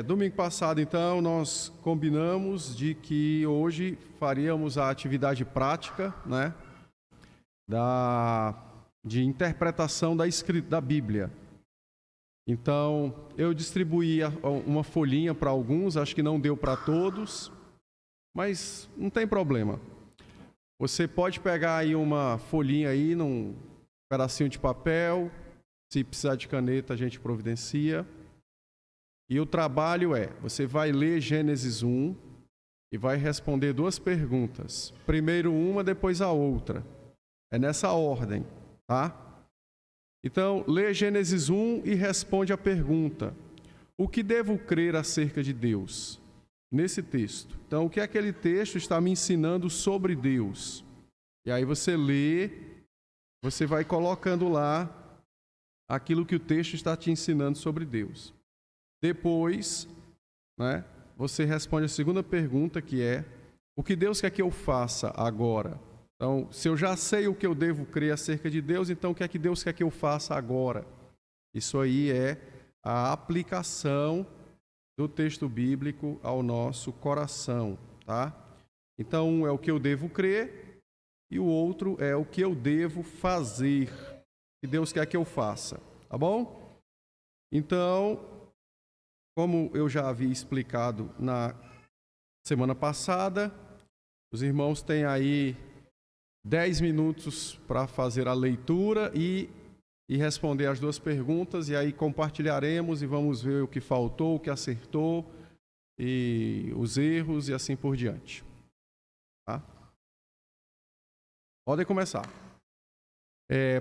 Domingo passado, então, nós combinamos de que hoje faríamos a atividade prática, né, de interpretação da escrita da Bíblia. Então, eu distribuí uma folhinha para alguns, acho que não deu para todos, mas não tem problema. Você pode pegar aí uma folhinha aí, num pedacinho de papel, se precisar de caneta a gente providencia. E o trabalho você vai ler Gênesis 1 e vai responder duas perguntas. Primeiro uma, depois a outra. É nessa ordem, tá? Então, lê Gênesis 1 e responde a pergunta: o que devo crer acerca de Deus? Nesse texto. Então, o que aquele texto está me ensinando sobre Deus? E aí você lê, você vai colocando lá aquilo que o texto está te ensinando sobre Deus. Depois, né, você responde a segunda pergunta, que é: o que Deus quer que eu faça agora? Então, se eu já sei o que eu devo crer acerca de Deus, então o que é que Deus quer que eu faça agora? Isso aí é a aplicação do texto bíblico ao nosso coração, tá? Então, um é o que eu devo crer e o outro é o que eu devo fazer, que Deus quer que eu faça, tá bom? Então, como eu já havia explicado na semana passada, os irmãos têm aí 10 minutos para fazer a leitura e responder as duas perguntas, e aí compartilharemos e vamos ver o que faltou, o que acertou, e os erros e assim por diante. Tá? Podem começar.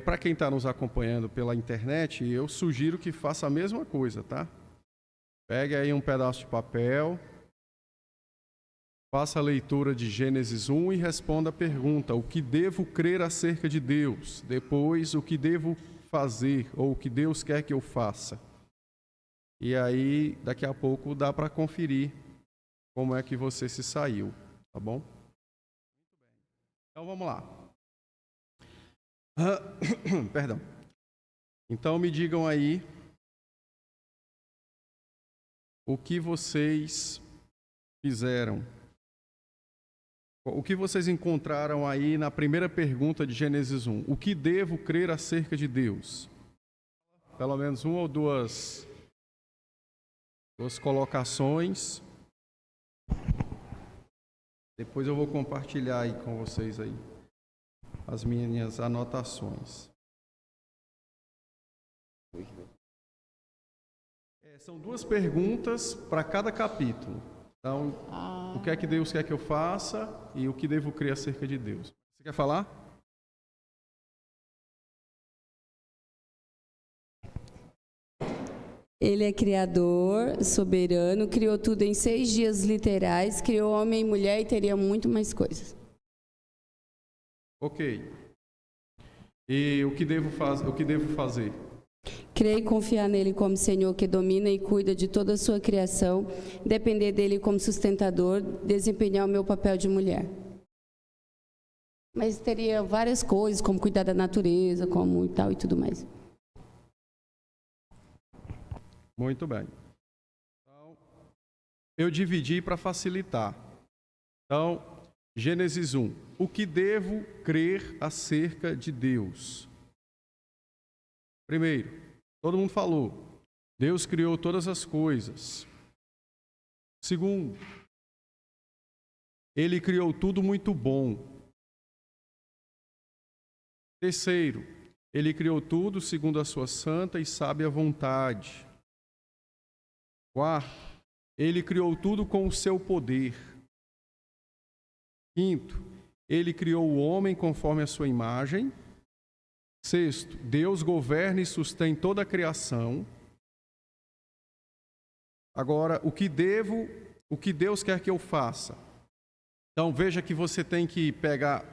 Para quem está nos acompanhando pela internet, eu sugiro que faça a mesma coisa, tá? Pegue aí um pedaço de papel, faça a leitura de Gênesis 1 e responda a pergunta: o que devo crer acerca de Deus? Depois, o que devo fazer, ou o que Deus quer que eu faça? E aí, daqui a pouco, dá para conferir como é que você se saiu, tá bom? Então, vamos lá. Perdão. Então, me digam aí o que vocês fizeram. O que vocês encontraram aí na primeira pergunta de Gênesis 1? O que devo crer acerca de Deus? Pelo menos uma ou duas colocações. Depois eu vou compartilhar aí com vocês aí as minhas anotações. São duas perguntas para cada capítulo. Então, o que é que Deus quer que eu faça e o que devo crer acerca de Deus? Você quer falar? Ele é criador, soberano, criou tudo em 6 dias literais, criou homem e mulher e teria muito mais coisas. Ok. E o que devo fazer? Crer e confiar nele como Senhor que domina e cuida de toda a sua criação, depender dele como sustentador, desempenhar o meu papel de mulher. Mas teria várias coisas, como cuidar da natureza, como e tal e tudo mais. Muito bem. Então, eu dividi para facilitar. Então, Gênesis 1. O que devo crer acerca de Deus? Primeiro, todo mundo falou: Deus criou todas as coisas. Segundo, Ele criou tudo muito bom. Terceiro, Ele criou tudo segundo a sua santa e sábia vontade. Quarto, Ele criou tudo com o seu poder. Quinto, Ele criou o homem conforme a sua imagem. Sexto, Deus governa e sustém toda a criação. Agora, o que Deus quer que eu faça? Então, veja que você tem que pegar,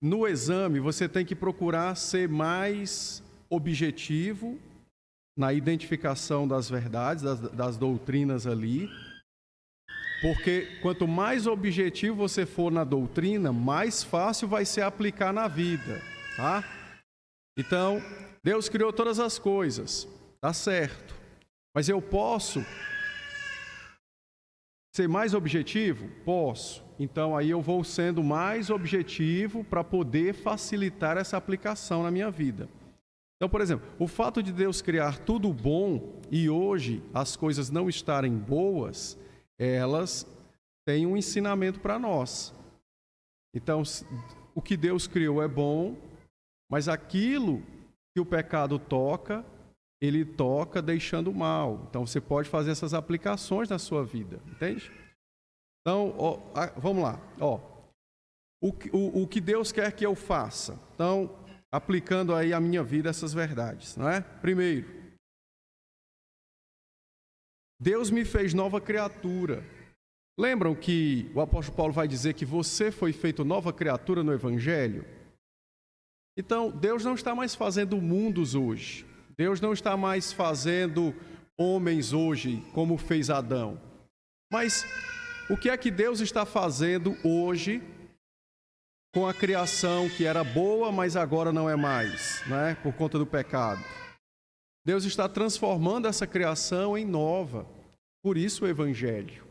no exame, você tem que procurar ser mais objetivo na identificação das verdades, das doutrinas ali. Porque quanto mais objetivo você for na doutrina, mais fácil vai ser aplicar na vida, tá? Então, Deus criou todas as coisas, tá certo. Mas eu posso ser mais objetivo? Posso. Então, aí eu vou sendo mais objetivo para poder facilitar essa aplicação na minha vida. Então, por exemplo, o fato de Deus criar tudo bom e hoje as coisas não estarem boas, elas têm um ensinamento para nós. Então, o que Deus criou é bom, mas aquilo que o pecado toca, ele toca deixando mal. Então, você pode fazer essas aplicações na sua vida, entende? Então, vamos lá. O que Deus quer que eu faça? Então, aplicando aí à minha vida essas verdades, não é? Primeiro, Deus me fez nova criatura. Lembram que o apóstolo Paulo vai dizer que você foi feito nova criatura no Evangelho? Então, Deus não está mais fazendo mundos hoje. Deus não está mais fazendo homens hoje, como fez Adão. Mas o que é que Deus está fazendo hoje com a criação que era boa, mas agora não é mais, né? Por conta do pecado? Deus está transformando essa criação em nova. Por isso o Evangelho.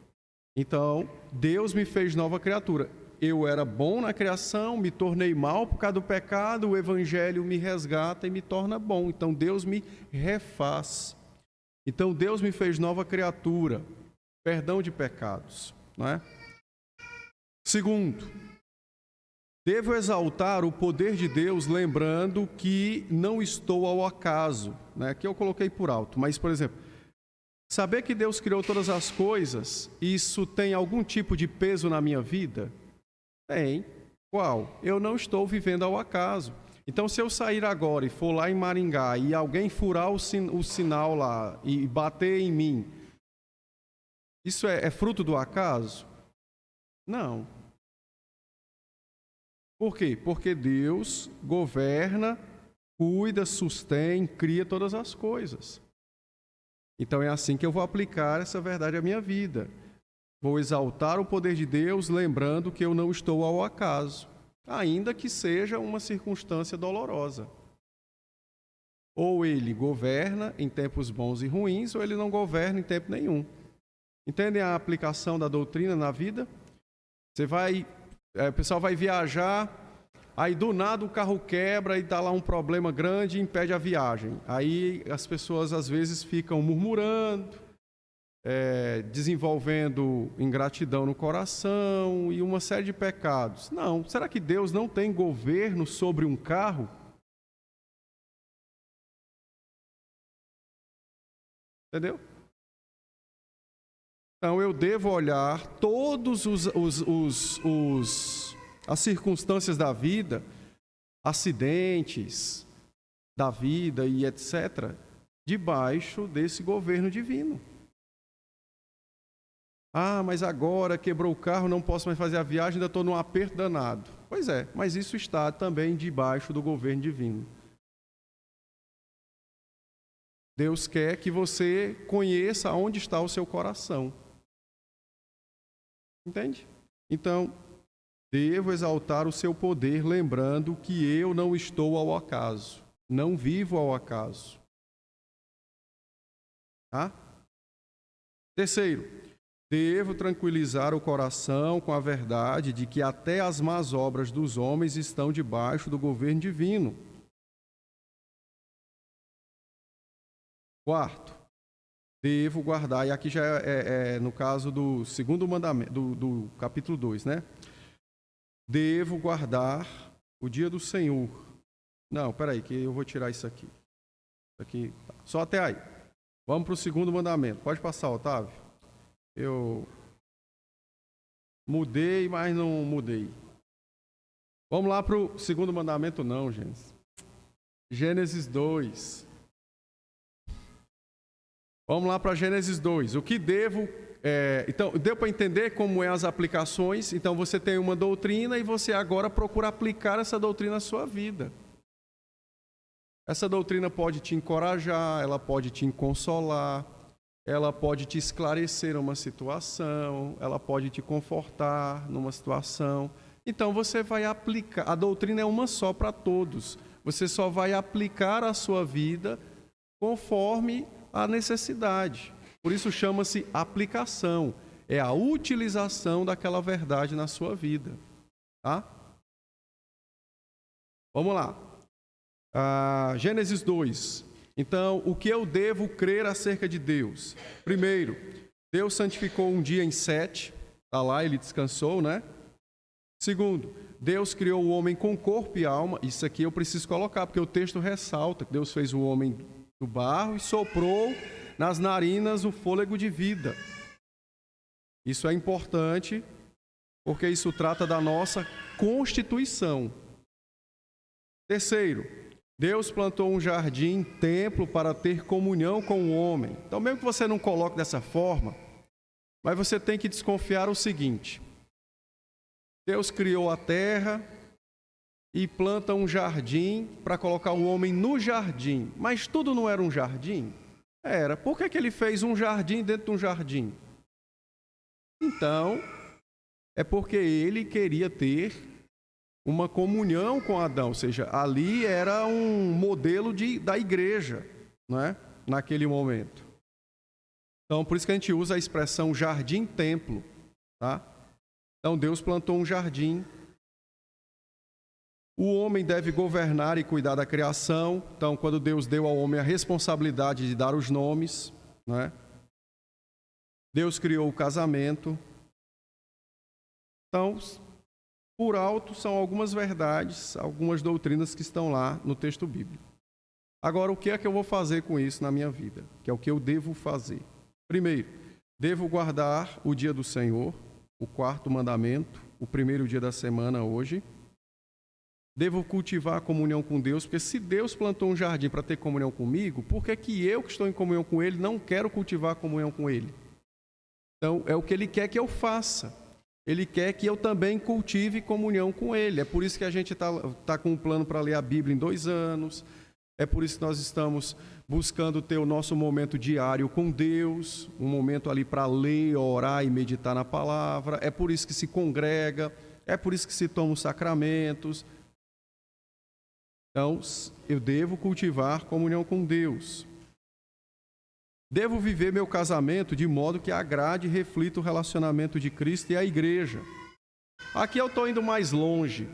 Então, Deus me fez nova criatura. Eu era bom na criação, me tornei mal por causa do pecado, o Evangelho me resgata e me torna bom. Então, Deus me refaz. Então, Deus me fez nova criatura, perdão de pecados, não é? Segundo, devo exaltar o poder de Deus, lembrando que não estou ao acaso, né? Que eu coloquei por alto, mas, por exemplo, saber que Deus criou todas as coisas, isso tem algum tipo de peso na minha vida? Tem. Qual? Eu não estou vivendo ao acaso. Então, se eu sair agora e for lá em Maringá e alguém furar o sinal lá e bater em mim, isso é fruto do acaso? Não. Por quê? Porque Deus governa, cuida, sustém, cria todas as coisas. Então é assim que eu vou aplicar essa verdade à minha vida. Vou exaltar o poder de Deus, lembrando que eu não estou ao acaso, ainda que seja uma circunstância dolorosa. Ou ele governa em tempos bons e ruins, ou ele não governa em tempo nenhum. Entendem a aplicação da doutrina na vida? O pessoal vai viajar, aí do nada o carro quebra e dá lá um problema grande e impede a viagem. Aí as pessoas às vezes ficam murmurando, desenvolvendo ingratidão no coração e uma série de pecados. Não, será que Deus não tem governo sobre um carro? Entendeu? Então eu devo olhar todos as circunstâncias da vida, acidentes da vida e etc., debaixo desse governo divino. Ah, mas agora quebrou o carro, não posso mais fazer a viagem, ainda estou num aperto danado. Pois é, mas isso está também debaixo do governo divino. Deus quer que você conheça onde está o seu coração. Entende? Então, devo exaltar o seu poder, lembrando que eu não estou ao acaso, não vivo ao acaso. Tá? Terceiro, devo tranquilizar o coração com a verdade de que até as más obras dos homens estão debaixo do governo divino. Quarto, devo guardar, e aqui já é no caso do segundo mandamento, do capítulo 2, né? Devo guardar o dia do Senhor. Não, peraí, que eu vou tirar isso aqui. Só até aí. Vamos para o segundo mandamento. Pode passar, Otávio. Eu mudei, mas não mudei. Vamos lá para o segundo mandamento, não, gente. Gênesis 2. Vamos lá para Gênesis 2. O que devo... então, deu para entender como é as aplicações? Então, você tem uma doutrina e você agora procura aplicar essa doutrina na sua vida. Essa doutrina pode te encorajar, ela pode te consolar, ela pode te esclarecer uma situação, ela pode te confortar numa situação. Então, você vai aplicar... A doutrina é uma só para todos. Você só vai aplicar a sua vida conforme a necessidade. Por isso chama-se aplicação. é a utilização daquela verdade na sua vida. Tá? Vamos lá. Gênesis 2. Então, o que eu devo crer acerca de Deus? Primeiro, Deus santificou um dia em 7. Está lá, ele descansou, né? Segundo, Deus criou o homem com corpo e alma. Isso aqui eu preciso colocar, porque o texto ressalta que Deus fez o homem do barro e soprou nas narinas o fôlego de vida. Isso é importante, porque isso trata da nossa constituição. Terceiro, Deus plantou um jardim, templo, para ter comunhão com o homem. Então, mesmo que você não coloque dessa forma, mas você tem que desconfiar o seguinte: Deus criou a terra e planta um jardim para colocar o homem no jardim. Mas tudo não era um jardim? Era. Por que ele fez um jardim dentro de um jardim? Então, é porque ele queria ter uma comunhão com Adão. Ou seja, ali era um modelo da igreja, não é? Naquele momento. Então, por isso que a gente usa a expressão jardim-templo, tá? Então, Deus plantou um jardim. O homem deve governar e cuidar da criação. Então, quando Deus deu ao homem a responsabilidade de dar os nomes, né? Deus criou o casamento. Então, por alto, são algumas verdades, algumas doutrinas que estão lá no texto bíblico. Agora, o que é que eu vou fazer com isso na minha vida? Que é o que eu devo fazer. Primeiro, devo guardar o dia do Senhor, o 4º mandamento, o primeiro dia da semana hoje. Devo cultivar a comunhão com Deus, porque se Deus plantou um jardim para ter comunhão comigo, por que eu que estou em comunhão com Ele não quero cultivar a comunhão com Ele? Então, é o que Ele quer que eu faça. Ele quer que eu também cultive comunhão com Ele. É por isso que a gente está com um plano para ler a Bíblia em 2 anos. É por isso que nós estamos buscando ter o nosso momento diário com Deus, um momento ali para ler, orar e meditar na palavra. É por isso que se congrega, é por isso que se toma os sacramentos. Então, eu devo cultivar comunhão com Deus. Devo viver meu casamento de modo que agrade e reflita o relacionamento de Cristo e a igreja. Aqui eu estou indo mais longe,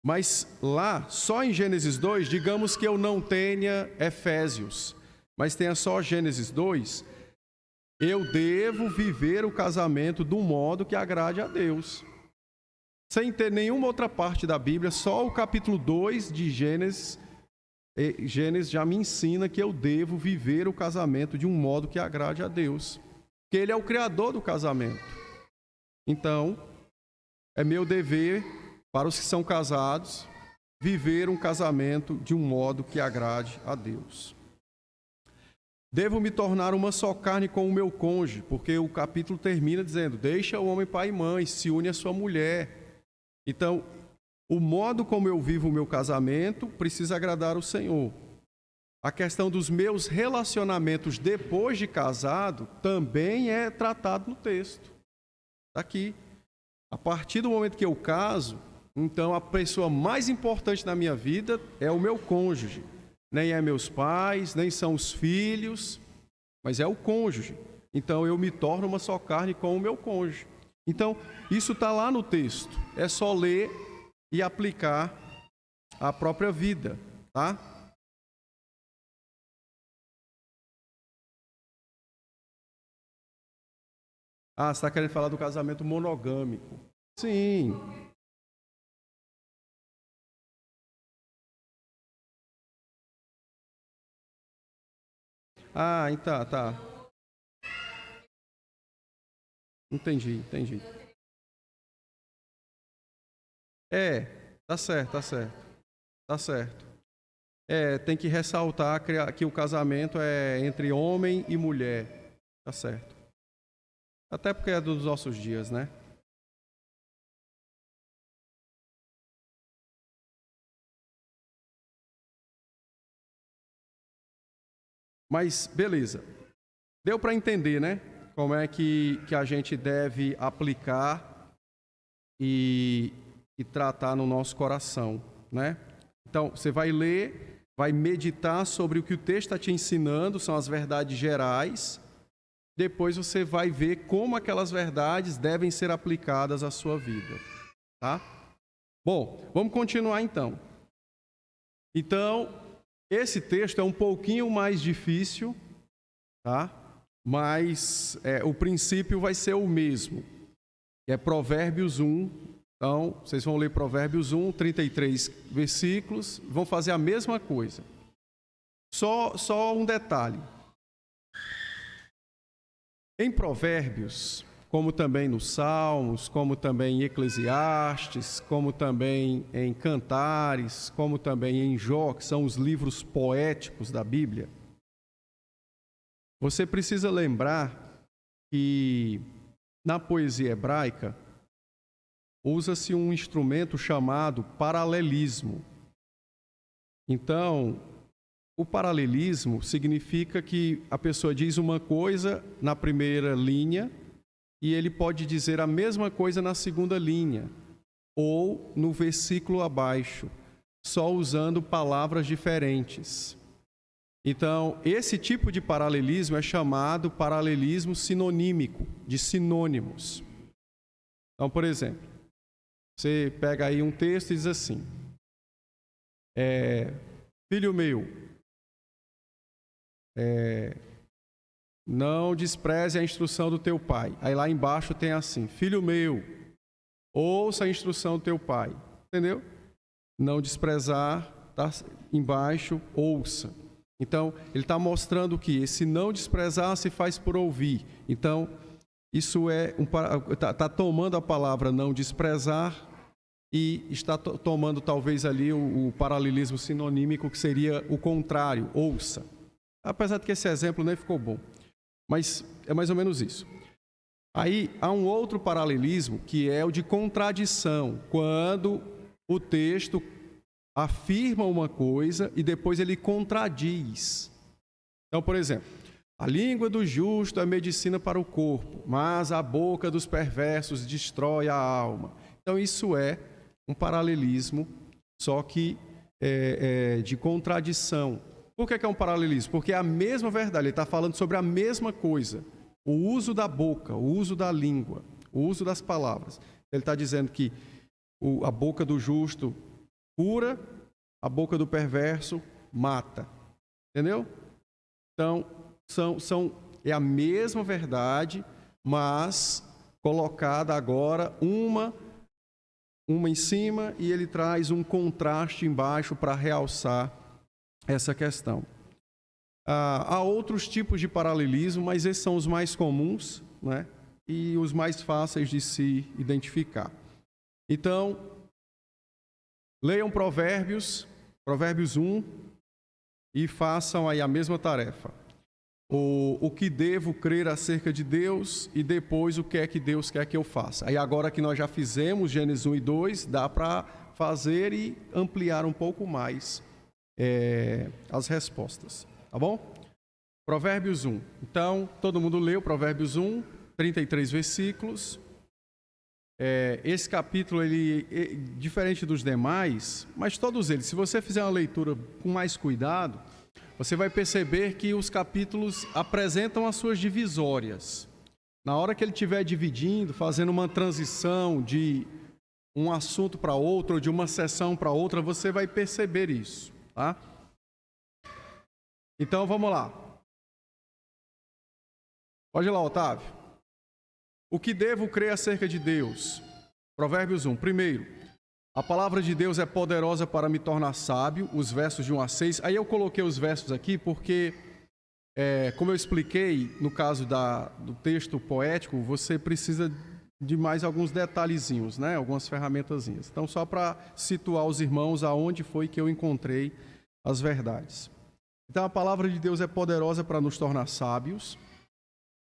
mas lá, só em Gênesis 2, digamos que eu não tenha Efésios, mas tenha só Gênesis 2, eu devo viver o casamento de um modo que agrade a Deus. Sem ter nenhuma outra parte da Bíblia, só o capítulo 2 de Gênesis já me ensina que eu devo viver o casamento de um modo que agrade a Deus. Porque Ele é o criador do casamento. Então, é meu dever, para os que são casados, viver um casamento de um modo que agrade a Deus. Devo me tornar uma só carne com o meu cônjuge, porque o capítulo termina dizendo: deixa o homem pai e mãe, se une à sua mulher. Então, o modo como eu vivo o meu casamento precisa agradar o Senhor. A questão dos meus relacionamentos depois de casado também é tratado no texto. Está aqui. A partir do momento que eu caso, então a pessoa mais importante na minha vida é o meu cônjuge. Nem é meus pais, nem são os filhos, mas é o cônjuge. Então eu me torno uma só carne com o meu cônjuge. Então, isso está lá no texto. É só ler e aplicar à própria vida, tá? Você está querendo falar do casamento monogâmico. Sim. Então, tá. Entendi. Tá certo. Tem que ressaltar que o casamento é entre homem e mulher. Tá certo. Até porque é dos nossos dias, né? Mas, beleza. Deu para entender, né? Como é que a gente deve aplicar e tratar no nosso coração, né? Então, você vai ler, vai meditar sobre o que o texto está te ensinando, são as verdades gerais. depois você vai ver como aquelas verdades devem ser aplicadas à sua vida, tá? Bom, vamos continuar então. Então, esse texto é um pouquinho mais difícil, tá? Mas o princípio vai ser o mesmo. É Provérbios 1. Então, vocês vão ler Provérbios 1, 33 versículos, vão fazer a mesma coisa. Só um detalhe. Em Provérbios, como também nos Salmos, como também em Eclesiastes, como também em Cantares, como também em Jó, que são os livros poéticos da Bíblia, você precisa lembrar que na poesia hebraica usa-se um instrumento chamado paralelismo. Então, o paralelismo significa que a pessoa diz uma coisa na primeira linha e ele pode dizer a mesma coisa na segunda linha ou no versículo abaixo, só usando palavras diferentes. Então, esse tipo de paralelismo é chamado paralelismo sinonímico, de sinônimos. Então, por exemplo, você pega aí um texto e diz assim: filho meu, não despreze a instrução do teu pai. Aí lá embaixo tem assim: filho meu, ouça a instrução do teu pai. Entendeu? Não desprezar, tá embaixo, ouça. Então, ele está mostrando que esse não desprezar se faz por ouvir. Então, isso está tomando a palavra não desprezar e está tomando talvez ali o paralelismo sinonímico, que seria o contrário, ouça. Apesar de que esse exemplo nem ficou bom, mas é mais ou menos isso. Aí há um outro paralelismo, que é o de contradição, quando o texto afirma uma coisa e depois ele contradiz. Então, por exemplo, a língua do justo é medicina para o corpo, mas a boca dos perversos destrói a alma. Então, isso é um paralelismo, só que de contradição. Por que é um paralelismo? Porque é a mesma verdade, ele está falando sobre a mesma coisa. O uso da boca, o uso da língua, o uso das palavras. Ele está dizendo que a boca do justo cura, a boca do perverso mata. Entendeu? Então, é a mesma verdade, mas colocada agora uma em cima, e ele traz um contraste embaixo para realçar essa questão. Há outros tipos de paralelismo, mas esses são os mais comuns, né? E os mais fáceis de se identificar. Então, leiam Provérbios 1, e façam aí a mesma tarefa. O que devo crer acerca de Deus e depois o que é que Deus quer que eu faça. Aí agora que nós já fizemos Gênesis 1 e 2, dá para fazer e ampliar um pouco mais as respostas. Tá bom? Provérbios 1. Então, todo mundo leu Provérbios 1, 33 versículos. Esse capítulo, ele é diferente dos demais, mas todos eles, se você fizer uma leitura com mais cuidado, você vai perceber que os capítulos apresentam as suas divisórias. Na hora que ele estiver dividindo, fazendo uma transição de um assunto para outro, ou de uma sessão para outra, você vai perceber isso, tá? Então, vamos lá. Pode ir lá, Otávio. O que devo crer acerca de Deus? Provérbios 1. Primeiro, a palavra de Deus é poderosa para me tornar sábio, os versos de 1 a 6. Aí eu coloquei os versos aqui porque, como eu expliquei, no caso do texto poético, você precisa de mais alguns detalhezinhos, né? Algumas ferramentazinhas. Então, só para situar os irmãos aonde foi que eu encontrei as verdades. Então, a palavra de Deus é poderosa para nos tornar sábios.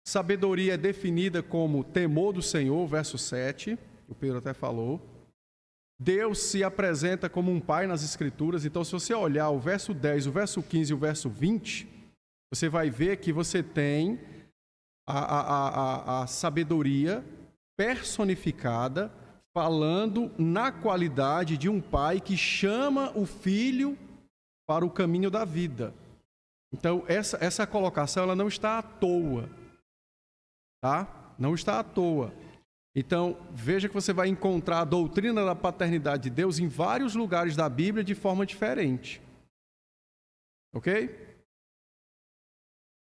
Sabedoria é definida como temor do Senhor, verso 7, o Pedro até falou. Deus se apresenta como um pai nas Escrituras. Então, se você olhar o verso 10, o verso 15 e o verso 20, você vai ver que você tem a sabedoria personificada, falando na qualidade de um pai que chama o filho para o caminho da vida. Então, essa colocação ela não está à toa. tá? Não está à toa. Então, veja que você vai encontrar a doutrina da paternidade de Deus em vários lugares da Bíblia de forma diferente. Ok?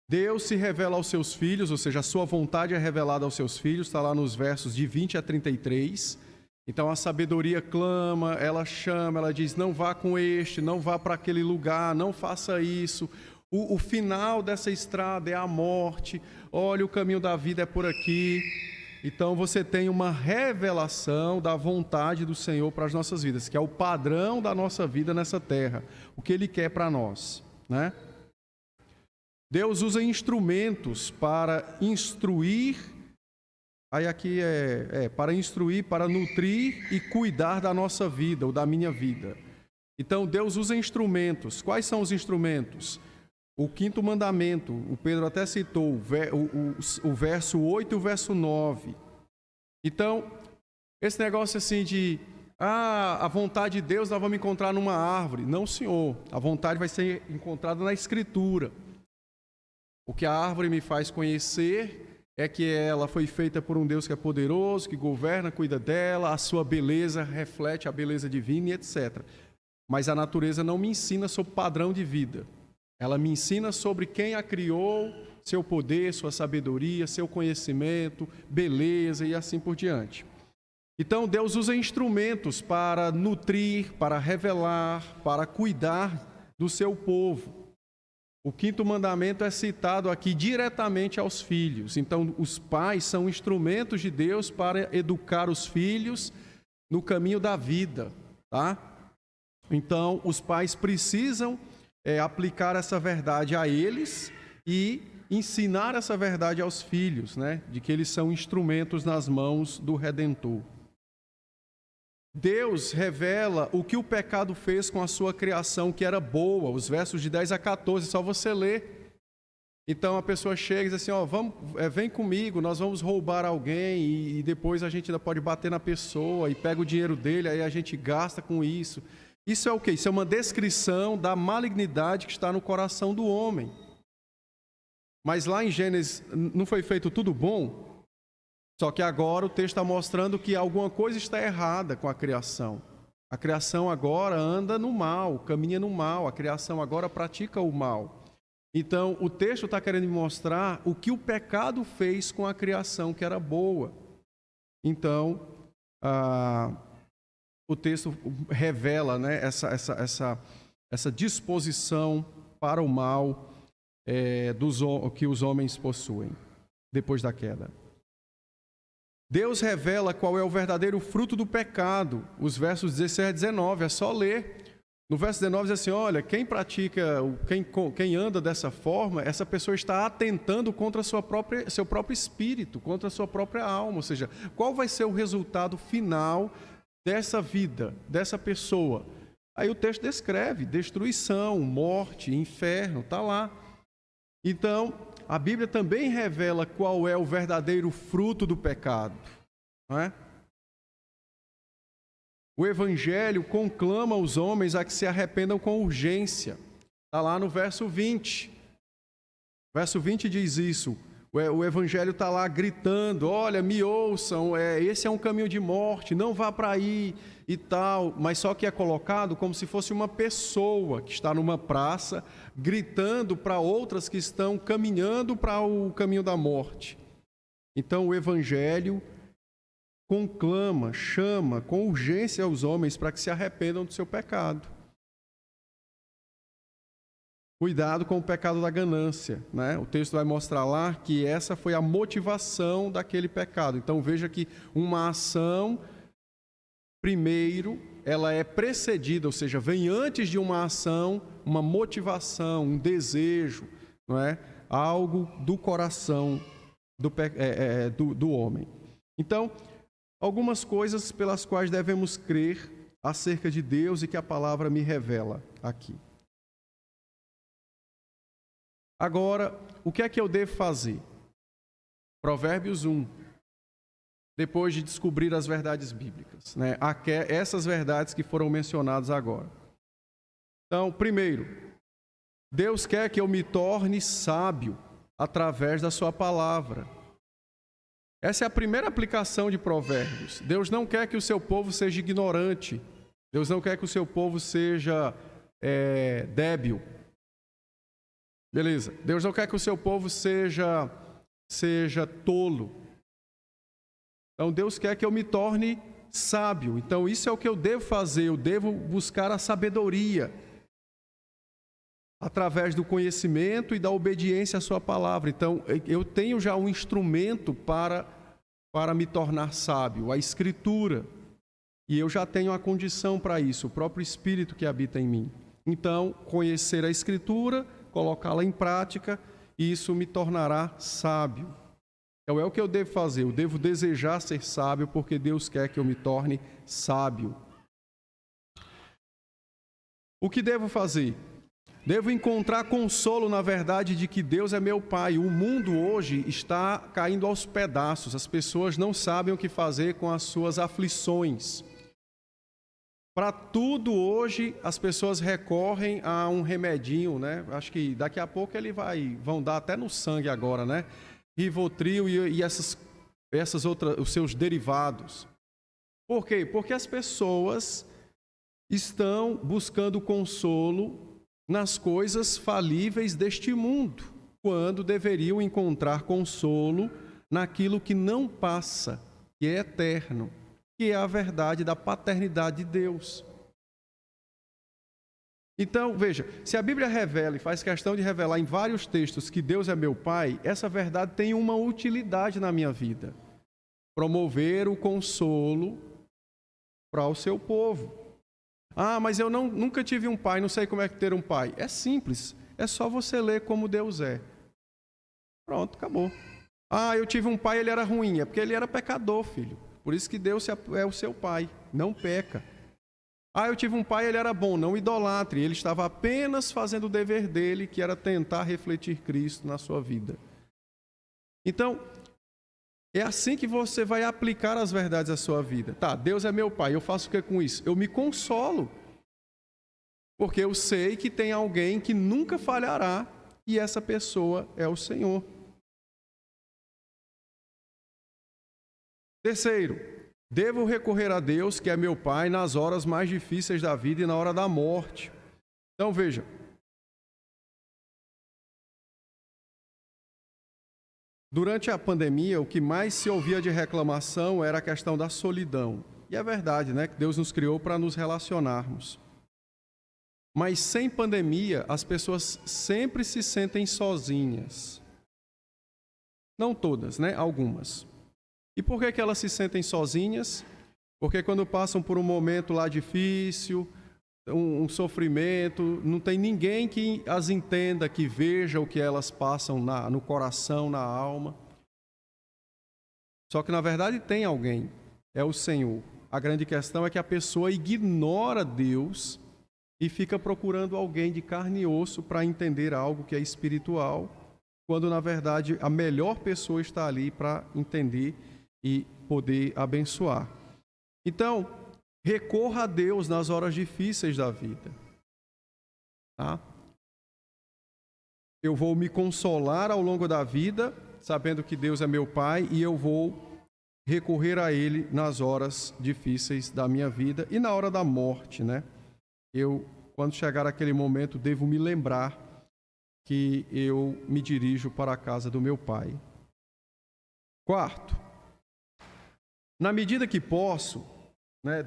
Deus se revela aos seus filhos, ou seja, a sua vontade é revelada aos seus filhos, está lá nos versos de 20 a 33. Então a sabedoria clama, ela chama, ela diz, não vá com este, não vá para aquele lugar, não faça isso. O final dessa estrada é a morte, olha, o caminho da vida é por aqui. Então você tem uma revelação da vontade do Senhor para as nossas vidas, que é o padrão da nossa vida nessa terra, o que Ele quer para nós, né? Deus usa instrumentos para instruir, aí aqui para instruir, para nutrir e cuidar da nossa vida, ou da minha vida. Então Deus usa instrumentos. Quais são os instrumentos? O quinto mandamento, o Pedro até citou, o verso 8 e o verso 9. Então, esse negócio assim de, a vontade de Deus nós vamos encontrar numa árvore. Não, senhor, a vontade vai ser encontrada na Escritura. O que a árvore me faz conhecer é que ela foi feita por um Deus que é poderoso, que governa, cuida dela, a sua beleza reflete a beleza divina e etc. Mas a natureza não me ensina sobre padrão de vida. Ela me ensina sobre quem a criou, seu poder, sua sabedoria, seu conhecimento, beleza e assim por diante. Então Deus usa instrumentos para nutrir, para revelar, para cuidar do seu povo. O quinto mandamento é citado aqui diretamente aos filhos. Então, os pais são instrumentos de Deus para educar os filhos no caminho da vida, tá? Então, os pais precisam aplicar essa verdade a eles e ensinar essa verdade aos filhos, né? De que eles são instrumentos nas mãos do Redentor. Deus revela o que o pecado fez com a sua criação, que era boa, os versos de 10 a 14, só você ler. Então a pessoa chega e diz assim, vem comigo, nós vamos roubar alguém e depois a gente ainda pode bater na pessoa e pega o dinheiro dele, aí a gente gasta com isso. Isso é o quê? Isso é uma descrição da malignidade que está no coração do homem. Mas lá em Gênesis não foi feito tudo bom? Só que agora o texto está mostrando que alguma coisa está errada com a criação. A criação agora anda no mal, caminha no mal, a criação agora pratica o mal. Então, o texto está querendo mostrar o que o pecado fez com a criação, que era boa. Então, o texto revela, né, essa disposição para o mal que os homens possuem depois da queda. Deus revela qual é o verdadeiro fruto do pecado. Os versos 16 a 19, é só ler. No verso 19 diz assim, olha, quem anda dessa forma, essa pessoa está atentando contra seu próprio espírito, contra a sua própria alma. Ou seja, qual vai ser o resultado final dessa vida, dessa pessoa? Aí o texto descreve destruição, morte, inferno, está lá. Então, a Bíblia também revela qual é o verdadeiro fruto do pecado, não é? O Evangelho conclama os homens a que se arrependam com urgência. Está lá no verso 20. O verso 20 diz isso. O Evangelho está lá gritando, olha, me ouçam, esse é um caminho de morte, não vá para aí e tal. Mas só que é colocado como se fosse uma pessoa que está numa praça, gritando para outras que estão caminhando para o caminho da morte. Então o Evangelho conclama, chama com urgência os homens para que se arrependam do seu pecado. Cuidado com o pecado da ganância, né? O texto vai mostrar lá que essa foi a motivação daquele pecado. Então veja que uma ação, primeiro, ela é precedida, ou seja, vem antes de uma ação, uma motivação, um desejo, não é? Algo do coração do homem. Então, algumas coisas pelas quais devemos crer acerca de Deus e que a palavra me revela aqui. Agora, o que é que eu devo fazer? Provérbios 1. Depois de descobrir as verdades bíblicas, né? Essas verdades que foram mencionadas agora. Então, primeiro, Deus quer que eu me torne sábio através da sua palavra. Essa é a primeira aplicação de Provérbios. Deus não quer que o seu povo seja ignorante. Deus não quer que o seu povo seja débil. Beleza. Deus não quer que o seu povo seja tolo. Então Deus quer que eu me torne sábio. Então isso é o que eu devo fazer. Eu devo buscar a sabedoria através do conhecimento e da obediência à sua palavra. Então eu tenho já um instrumento para me tornar sábio, a Escritura. E eu já tenho a condição para isso, o próprio Espírito que habita em mim. Então, conhecer a Escritura, colocá-la em prática, isso me tornará sábio. Então é o que eu devo fazer, eu devo desejar ser sábio, porque Deus quer que eu me torne sábio. O que devo fazer? Devo encontrar consolo na verdade de que Deus é meu Pai. O mundo hoje está caindo aos pedaços, as pessoas não sabem o que fazer com as suas aflições. Para tudo hoje as pessoas recorrem a um remedinho, né? Acho que daqui a pouco vão dar até no sangue agora, né? Rivotril e essas outras, os seus derivados. Por quê? Porque as pessoas estão buscando consolo nas coisas falíveis deste mundo, quando deveriam encontrar consolo naquilo que não passa, que é eterno, que é a verdade da paternidade de Deus. Então, veja, se a Bíblia revela e faz questão de revelar em vários textos que Deus é meu Pai, essa verdade tem uma utilidade na minha vida. Promover o consolo para o seu povo. Ah, mas eu nunca tive um pai, não sei como é que ter um pai. É simples, é só você ler como Deus é. Pronto, acabou. Ah, eu tive um pai, ele era ruim, é porque ele era pecador, filho. Por isso que Deus é o seu pai, não peca. Ah, eu tive um pai, ele era bom, não idolatre. Ele estava apenas fazendo o dever dele, que era tentar refletir Cristo na sua vida. Então, é assim que você vai aplicar as verdades à sua vida. Tá, Deus é meu pai, eu faço o que com isso? Eu me consolo. Porque eu sei que tem alguém que nunca falhará e essa pessoa é o Senhor. Terceiro, devo recorrer a Deus, que é meu Pai, nas horas mais difíceis da vida e na hora da morte. Então, veja. Durante a pandemia, o que mais se ouvia de reclamação era a questão da solidão. E é verdade, né? Que Deus nos criou para nos relacionarmos. Mas sem pandemia, as pessoas sempre se sentem sozinhas. Não todas, né? Algumas. E por que elas se sentem sozinhas? Porque quando passam por um momento lá difícil, um sofrimento, não tem ninguém que as entenda, que veja o que elas passam no coração, na alma. Só que na verdade tem alguém, é o Senhor. A grande questão é que a pessoa ignora Deus e fica procurando alguém de carne e osso para entender algo que é espiritual, quando na verdade a melhor pessoa está ali para entender e poder abençoar. Então, recorra a Deus nas horas difíceis da vida. Tá? Eu vou me consolar ao longo da vida, sabendo que Deus é meu Pai, e eu vou recorrer a Ele nas horas difíceis da minha vida e na hora da morte, né? Eu, quando chegar aquele momento, devo me lembrar que eu me dirijo para a casa do meu Pai. Quarto, na medida que posso,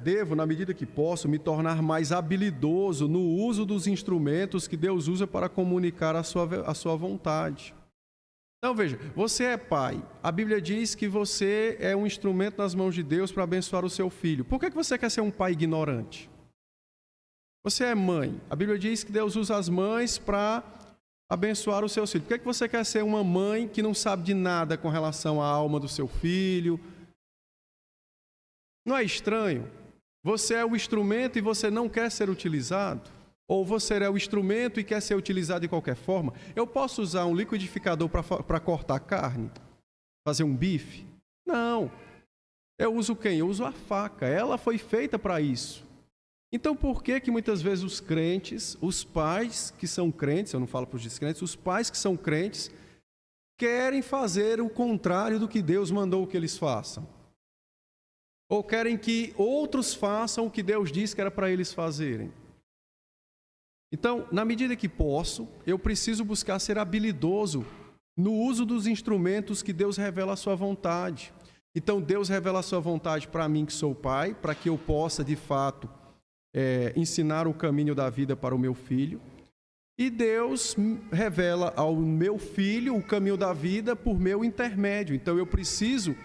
devo, na medida que posso, me tornar mais habilidoso no uso dos instrumentos que Deus usa para comunicar a sua vontade. Então, veja, você é pai. A Bíblia diz que você é um instrumento nas mãos de Deus para abençoar o seu filho. Por que você quer ser um pai ignorante? Você é mãe. A Bíblia diz que Deus usa as mães para abençoar os seus filhos. Por que você quer ser uma mãe que não sabe de nada com relação à alma do seu filho? Não é estranho? Você é o instrumento e você não quer ser utilizado? Ou você é o instrumento e quer ser utilizado de qualquer forma? Eu posso usar um liquidificador para cortar carne? Fazer um bife? Não. Eu uso quem? Eu uso a faca. Ela foi feita para isso. Então, por que muitas vezes os crentes, os pais que são crentes, eu não falo para os descrentes, os pais que são crentes, querem fazer o contrário do que Deus mandou que eles façam. Ou querem que outros façam o que Deus disse que era para eles fazerem. Então, na medida que posso, eu preciso buscar ser habilidoso no uso dos instrumentos que Deus revela a sua vontade. Então, Deus revela a sua vontade para mim, que sou pai, para que eu possa, de fato, ensinar o caminho da vida para o meu filho. E Deus revela ao meu filho o caminho da vida por meu intermédio. Então, eu preciso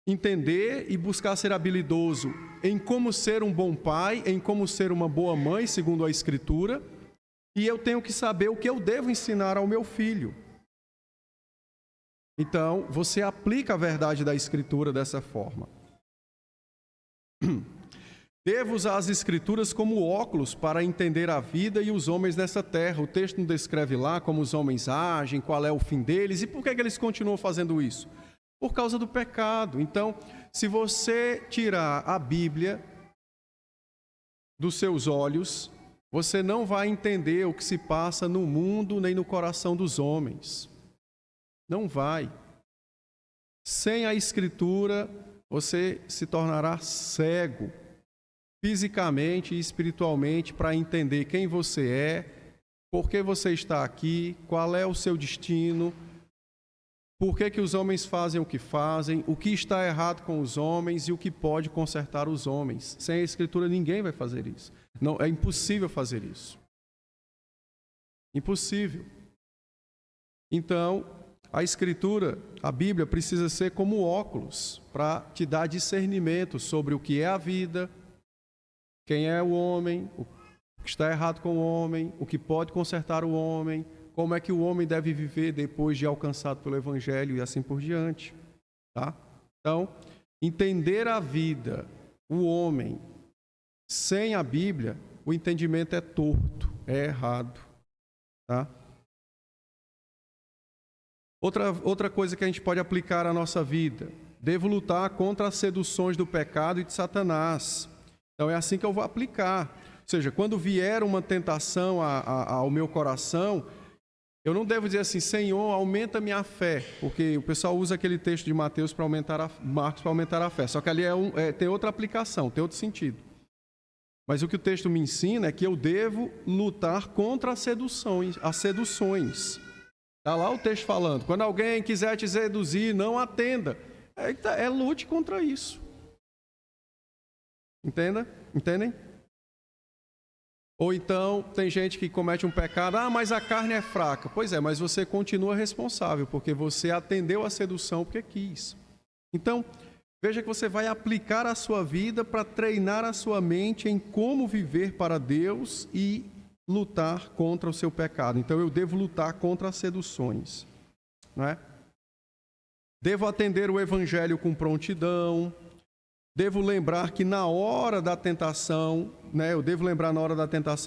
entender e buscar ser habilidoso em como ser um bom pai, em como ser uma boa mãe, segundo a Escritura. E eu tenho que saber o que eu devo ensinar ao meu filho. Então, você aplica a verdade da Escritura dessa forma. Devo usar as Escrituras como óculos para entender a vida e os homens nessa terra. O texto não descreve lá como os homens agem, qual é o fim deles e por que eles continuam fazendo isso. Por causa do pecado. Então, se você tirar a Bíblia dos seus olhos, você não vai entender o que se passa no mundo nem no coração dos homens. Não vai. Sem a Escritura, você se tornará cego, fisicamente e espiritualmente, para entender quem você é, por que você está aqui, qual é o seu destino, por que os homens fazem o que fazem, o que está errado com os homens e o que pode consertar os homens. Sem a Escritura, ninguém vai fazer isso. Não, é impossível fazer isso. Impossível. Então, a Escritura, a Bíblia, precisa ser como óculos para te dar discernimento sobre o que é a vida, quem é o homem, o que está errado com o homem, o que pode consertar o homem, como é que o homem deve viver depois de alcançado pelo Evangelho e assim por diante. Tá? Então, entender a vida, o homem, sem a Bíblia, o entendimento é torto, é errado. Tá? Outra coisa que a gente pode aplicar à nossa vida. Devo lutar contra as seduções do pecado e de Satanás. Então é assim que eu vou aplicar. Ou seja, quando vier uma tentação ao meu coração, eu não devo dizer assim, Senhor, aumenta minha fé. Porque o pessoal usa aquele texto de Marcos para aumentar a fé. Só que ali tem outra aplicação, tem outro sentido. Mas o que o texto me ensina é que eu devo lutar contra as seduções. Está lá o texto falando, quando alguém quiser te seduzir, não atenda. Lute contra isso. Entendem? Ou então, tem gente que comete um pecado, mas a carne é fraca. Pois é, mas você continua responsável, porque você atendeu a sedução porque quis. Então, veja que você vai aplicar a sua vida para treinar a sua mente em como viver para Deus e lutar contra o seu pecado. Então, eu devo lutar contra as seduções. Não é? Devo atender o Evangelho com prontidão. Devo lembrar que na hora da tentação,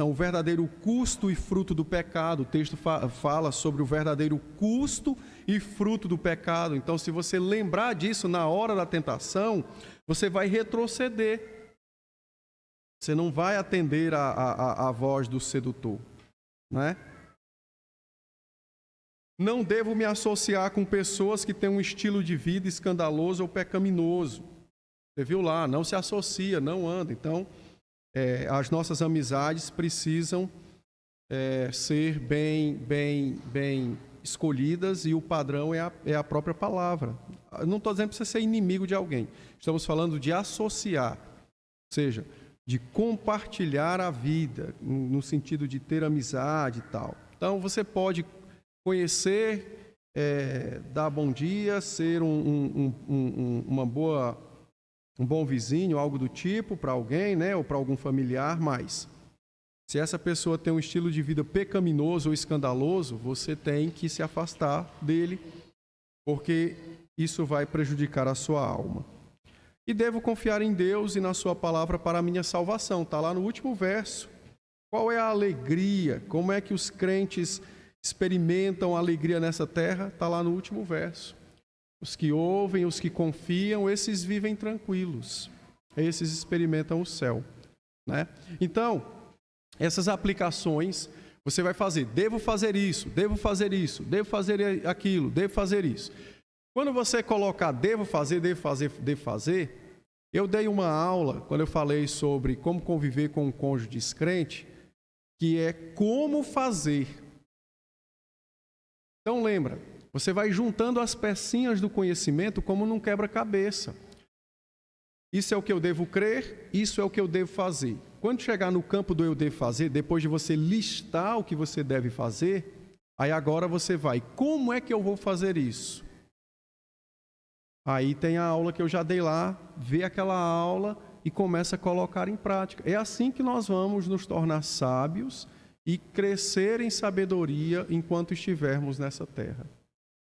o verdadeiro custo e fruto do pecado. O texto fala sobre o verdadeiro custo e fruto do pecado. Então, se você lembrar disso na hora da tentação, você vai retroceder. Você não vai atender a voz do sedutor, né? Não devo me associar com pessoas que têm um estilo de vida escandaloso ou pecaminoso. Você viu lá, não se associa, não anda. Então, as nossas amizades precisam ser bem escolhidas e o padrão é a própria palavra. Eu não estou dizendo para você ser inimigo de alguém. Estamos falando de associar, ou seja, de compartilhar a vida, no sentido de ter amizade e tal. Então, você pode conhecer, dar bom dia, ser um bom vizinho, algo do tipo, para alguém, né, ou para algum familiar, mas se essa pessoa tem um estilo de vida pecaminoso ou escandaloso, você tem que se afastar dele, porque isso vai prejudicar a sua alma. E devo confiar em Deus e na sua palavra para a minha salvação. Está lá no último verso. Qual é a alegria? Como é que os crentes experimentam a alegria nessa terra? Está lá no último verso. Os que ouvem, os que confiam, esses vivem tranquilos. Esses experimentam o céu, né? Então, essas aplicações Você vai fazer, devo fazer isso, devo fazer isso, devo fazer aquilo, devo fazer isso. Quando você colocar devo fazer, eu dei uma aula, quando eu falei sobre como conviver com um cônjuge descrente, que é como fazer. Então lembra, você vai juntando as pecinhas do conhecimento como num quebra-cabeça. Isso é o que eu devo crer, isso é o que eu devo fazer. Quando chegar no campo do eu devo fazer, depois de você listar o que você deve fazer, aí agora você vai, como é que eu vou fazer isso? Aí tem a aula que eu já dei lá, vê aquela aula e começa a colocar em prática. É assim que nós vamos nos tornar sábios e crescer em sabedoria enquanto estivermos nessa terra.